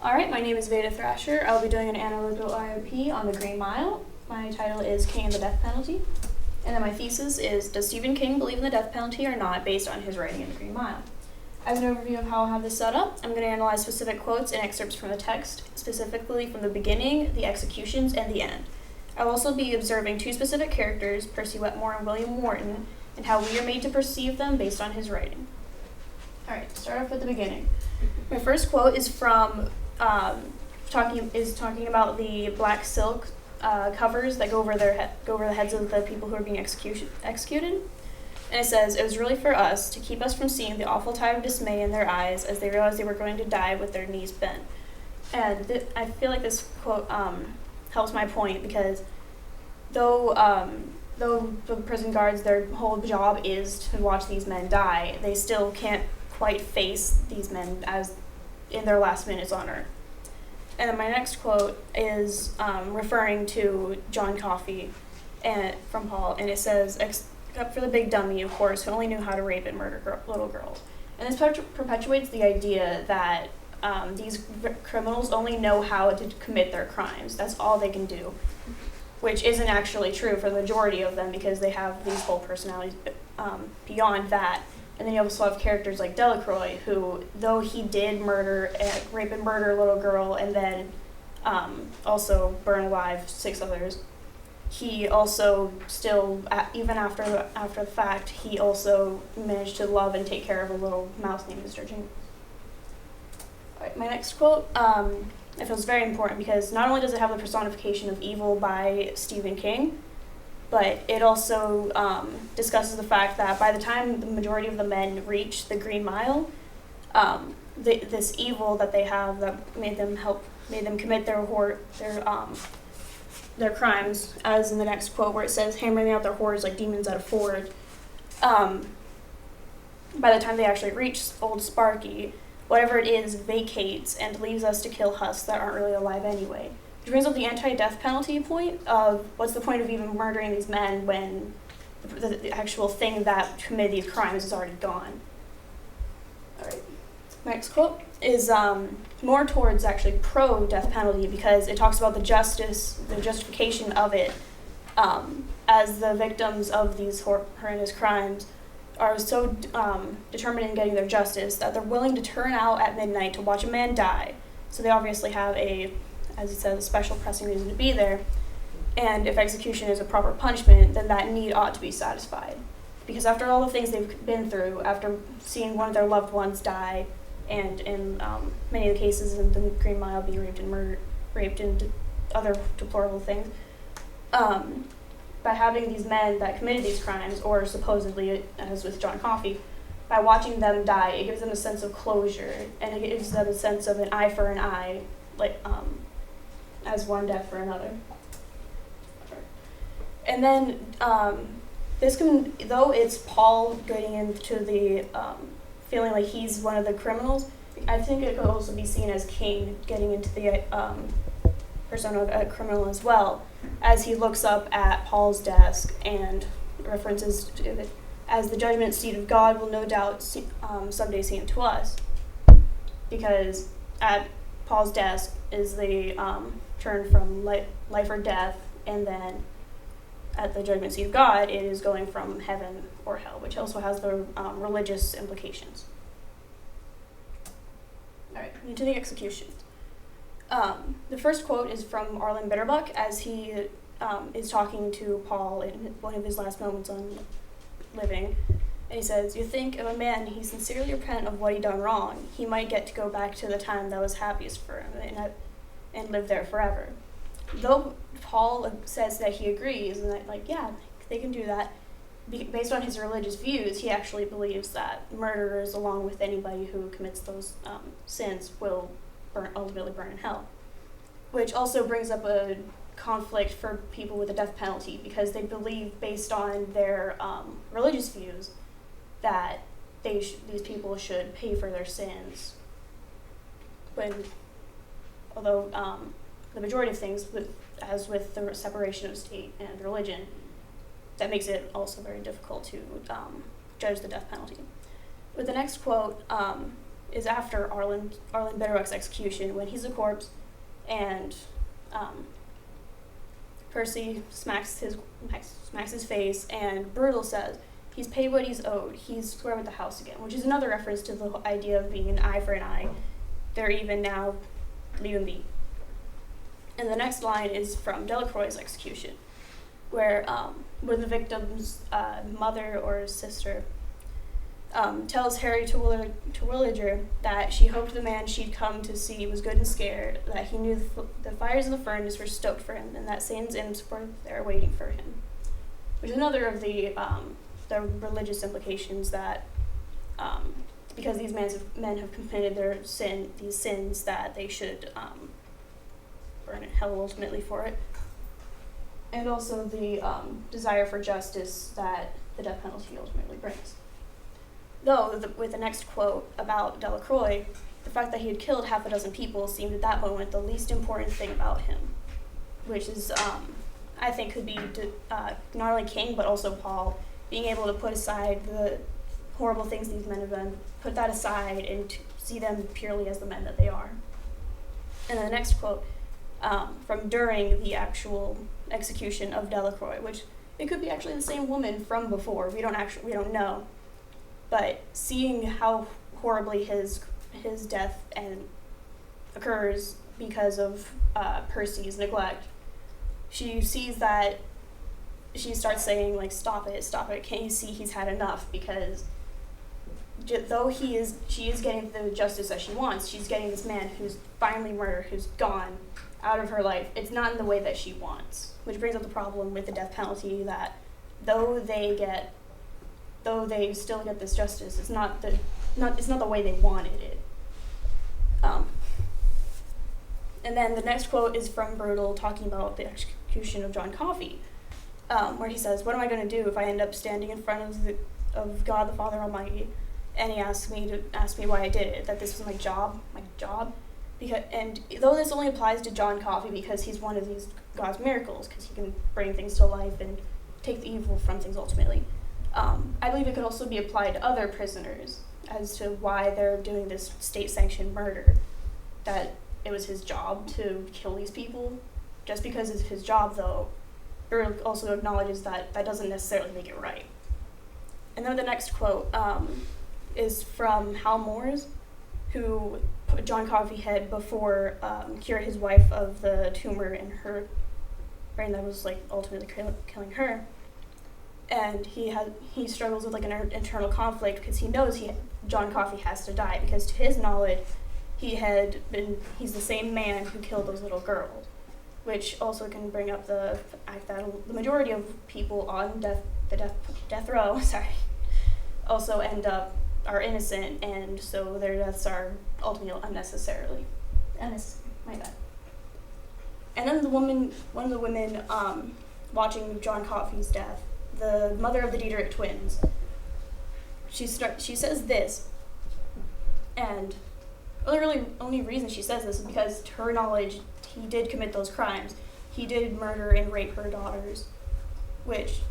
Alright, my name is Thrasher. I'll be doing an analytical IOP on the Green Mile. My title is King and the Death Penalty. And then my thesis is, does Stephen King believe in the death penalty or not, based on his writing in the Green Mile? As an overview of how I'll have this set up, I'm going to analyze specific quotes and excerpts from the text, specifically from the beginning, the executions, and the end. I'll also be observing two specific characters, Percy Wetmore and William Wharton, and how we are made to perceive them based on his writing. Alright, start off with the beginning. My first quote is from talking about the black silk covers that go over the heads of the people who are being executed. And it says, "It was really for us, to keep us from seeing the awful tide of dismay in their eyes as they realized they were going to die with their knees bent." And I feel like this quote helps my point, because though the prison guards, their whole job is to watch these men die, they still can't quite face these men as in their last minutes on Earth. And then my next quote is referring to John Coffey from Paul, and it says, "Except for the big dummy, of course, who only knew how to rape and murder little girls." And this perpetuates the idea that these criminals only know how to commit their crimes. That's all they can do, which isn't actually true for the majority of them, because they have these whole personalities beyond that. And then you also have characters like Delacroix, who, though he did rape and murder a little girl, and then also burn alive 6 others, he also still, even after the fact, he also managed to love and take care of a little mouse named Mr. Jingle. Alright, my next quote, it feels very important, because not only does it have the personification of evil by Stephen King, but it also discusses the fact that by the time the majority of the men reach the Green Mile, this evil that they have that made them commit their crimes, as in the next quote where it says, "hammering out their hordes like demons at a forge." By the time they actually reach Old Sparky, whatever it is vacates and leaves us to kill husks that aren't really alive anyway. Which brings up the anti-death penalty point of, what's the point of even murdering these men when the actual thing that committed these crimes is already gone. Alright, next quote is more towards actually pro-death penalty, because it talks about the justification of it, as the victims of these horrendous crimes are so determined in getting their justice that they're willing to turn out at midnight to watch a man die. So they obviously have as it says, a special pressing reason to be there. And if execution is a proper punishment, then that need ought to be satisfied. Because after all the things they've been through, after seeing one of their loved ones die, and in many of the cases in the Green Mile be raped and other deplorable things, by having these men that committed these crimes, or supposedly, as with John Coffey, by watching them die, it gives them a sense of closure, and it gives them a sense of an eye for an eye, like as one death for another. And then though it's Paul getting into the feeling like he's one of the criminals, I think it could also be seen as King getting into the persona of a criminal as well, as he looks up at Paul's desk and references to it as the judgment seat of God will no doubt someday seem to us, because at Paul's desk is the turn from life or death, and then at the judgment seat of God, it is going from heaven or hell, which also has the religious implications. Alright, into the executions. The first quote is from Arlen Bitterbuck, as he is talking to Paul in one of his last moments on living. And he says, "You think of a man, he sincerely repent of what he done wrong, he might get to go back to the time that was happiest for him and live there forever." Though Paul says that he agrees, and that, like, yeah, they can do that, based on his religious views, he actually believes that murderers, along with anybody who commits those sins, will ultimately burn in hell. Which also brings up a conflict for people with the death penalty, because they believe, based on their religious views, that these people should pay for their sins. Although the majority of things, as with the separation of state and religion, that makes it also very difficult to judge the death penalty. With the next quote, is after Arlen Bitterwick's execution, when he's a corpse, and Percy smacks his face, and Brutal says he's paid what he's owed. He's square with the house again, which is another reference to the idea of being an eye for an eye. They're even now, leave him be. And the next line is from Delacroix's execution, where the victim's mother or sister tells Harry Terwilliger that she hoped the man she'd come to see was good and scared, that he knew the fires of the furnace were stoked for him, and that Satan's imps were there waiting for him. Which is another of the religious implications that, because these men have committed these sins, that they should burn in hell ultimately for it. And also the desire for justice that the death penalty ultimately brings. Though, with the next quote about Delacroix, the fact that he had killed half a dozen people seemed at that moment the least important thing about him, which is, I think, could be not only King, but also Paul, being able to put aside the horrible things these men have done, put that aside and to see them purely as the men that they are. And the next quote, from during the actual execution of Delacroix, which it could be actually the same woman from before. We don't know. But seeing how horribly his death occurs because of Percy's neglect, she sees that, she starts saying, like, stop it, can't you see he's had enough? Because though she is getting the justice that she wants, she's getting this man who's finally murdered, who's gone out of her life. It's not in the way that she wants, which brings up the problem with the death penalty, that though they still get this justice, it's not the way they wanted it. And then the next quote is from Brutal, talking about the execution of John Coffey, where he says, "What am I going to do if I end up standing in front of God the Father Almighty, and he asks me why I did it? That this was my job." Because, and though this only applies to John Coffey because he's one of these God's miracles, because he can bring things to life and take the evil from things ultimately, I believe it could also be applied to other prisoners as to why they're doing this state-sanctioned murder, that it was his job to kill these people. Just because it's his job, though, Burke also acknowledges that that doesn't necessarily make it right. And then the next quote is from Hal Moores, who John Coffey had before cured his wife of the tumor in her brain that was ultimately killing her. And he struggles with an internal conflict because he knows John Coffey has to die, because to his knowledge he's the same man who killed those little girls, which also can bring up the fact that the majority of people on death row also are innocent, and so their deaths are ultimately unnecessary. My bad. And then one of the women watching John Coffey's death, the mother of the Diederich twins, she says this, and only reason she says this is because, to her knowledge, he did commit those crimes. He did murder and rape her daughters, which,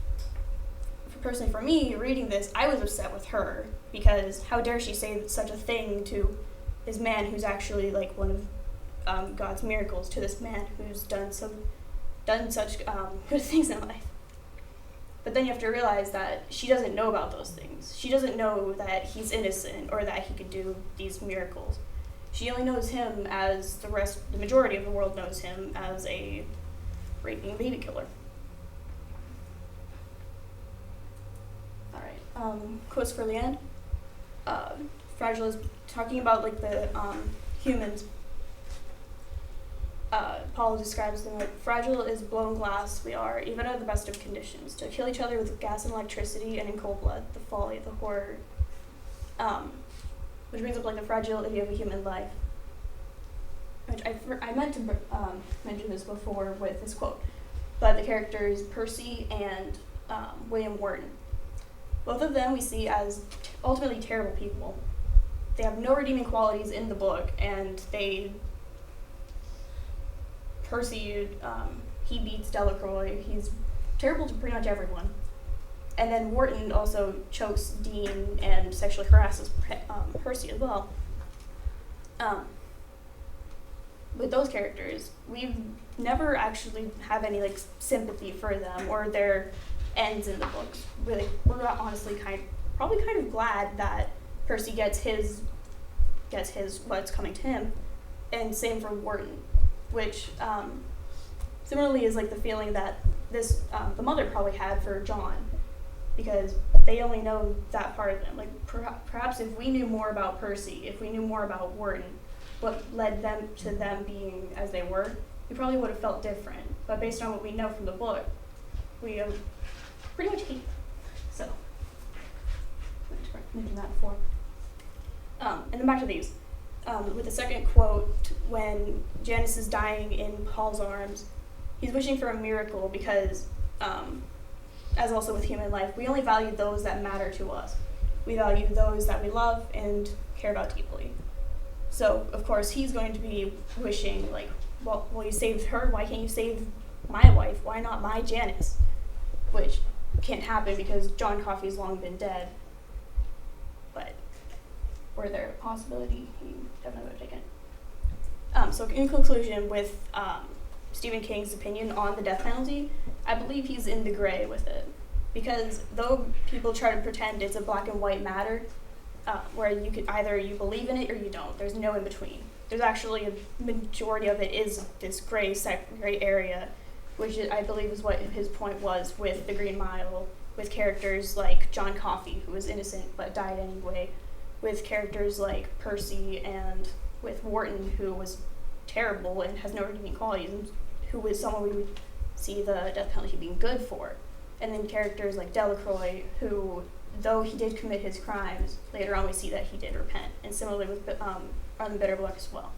personally for me, reading this, I was upset with her, because how dare she say such a thing to this man who's actually one of God's miracles, to this man who's done such good things in life. But then you have to realize that she doesn't know about those things. She doesn't know that he's innocent or that he could do these miracles. She only knows him as the majority of the world knows him as a raping baby killer. Alright, quotes for the end. Fragile is talking about the humans. Paul describes them like, "Fragile is blown glass we are, even at the best of conditions, to kill each other with gas and electricity and in cold blood, the folly, the horror." Which brings up the fragility of a human life. Which I meant to mention this before with this quote, but the characters Percy and William Wharton. Both of them we see as ultimately terrible people. They have no redeeming qualities in the book, and Percy, he beats Delacroix. He's terrible to pretty much everyone. And then Wharton also chokes Dean and sexually harasses Percy as well. With those characters, we've never actually have any like sympathy for them or their ends in the books. We're honestly probably kind of glad that Percy gets his what's coming to him, and same for Wharton, which similarly is like the feeling that this the mother probably had for John, because they only know that part of them. Like perhaps if we knew more about Percy, if we knew more about Wharton, what led them to them being as they were, we probably would have felt different. But based on what we know from the book, we pretty much hate them. So, I mentioned that before. And then back to these. With the second quote, when Janice is dying in Paul's arms, he's wishing for a miracle because, as also with human life, we only value those that matter to us. We value those that we love and care about deeply. So, of course, he's going to be wishing, like, well, you saved her, why can't you save my wife? Why not my Janice? Which can't happen because John Coffey's long been dead. But were there a possibility, he definitely would have taken it. So in conclusion, with Stephen King's opinion on the death penalty, I believe he's in the gray with it. Because though people try to pretend it's a black and white matter, where you could either you believe in it or you don't. There's no in between. There's actually a majority of it is this gray area, which I believe is what his point was with the Green Mile, with characters like John Coffey, who was innocent but died anyway, with characters like Percy, and with Wharton, who was terrible and has no redeeming qualities, and who was someone we would see the death penalty being good for. And then characters like Delacroix, who, though he did commit his crimes, later on we see that he did repent. And similarly with On the Bitter Block as well.